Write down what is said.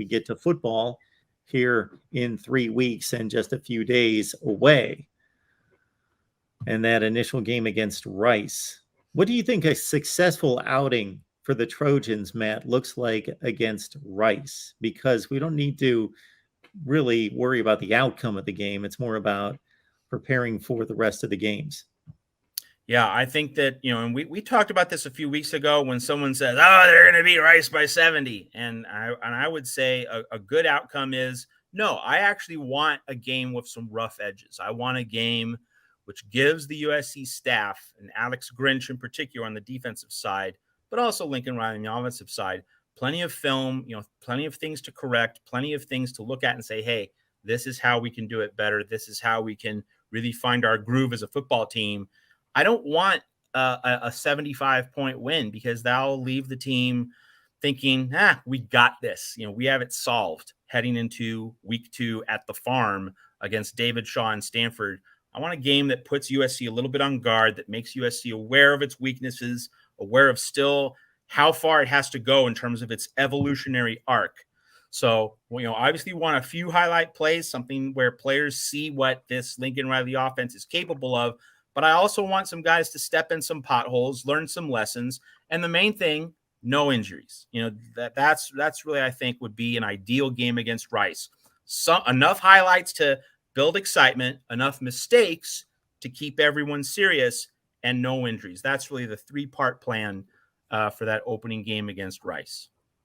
we get to football here in 3 weeks and just a few days away. And that initial game against Rice. What do you think a successful outing for the Trojans, Matt, looks like against Rice? Because we don't need to really worry about the outcome of the game. It's more about preparing for the rest of the games. Yeah, I think that, and we talked about this a few weeks ago when someone says, oh, they're going to beat Rice by 70. And I would say a good outcome is, no, I actually want a game with some rough edges. I want a game which gives the USC staff, and Alex Grinch in particular on the defensive side, but also Lincoln Riley on the offensive side, plenty of film, plenty of things to correct, plenty of things to look at and say, hey, this is how we can do it better. This is how we can really find our groove as a football team. I don't want a 75-point win, because that'll leave the team thinking, we got this. We have it solved heading into week 2 at the Farm against David Shaw and Stanford. I want a game that puts USC a little bit on guard, that makes USC aware of its weaknesses, aware of still how far it has to go in terms of its evolutionary arc. So, obviously want a few highlight plays, something where players see what this Lincoln Riley offense is capable of. But I also want some guys to step in some potholes, learn some lessons. And the main thing, no injuries. That's really, I think, would be an ideal game against Rice. Enough highlights to build excitement, enough mistakes to keep everyone serious, and no injuries. That's really the 3-part plan for that opening game against Rice.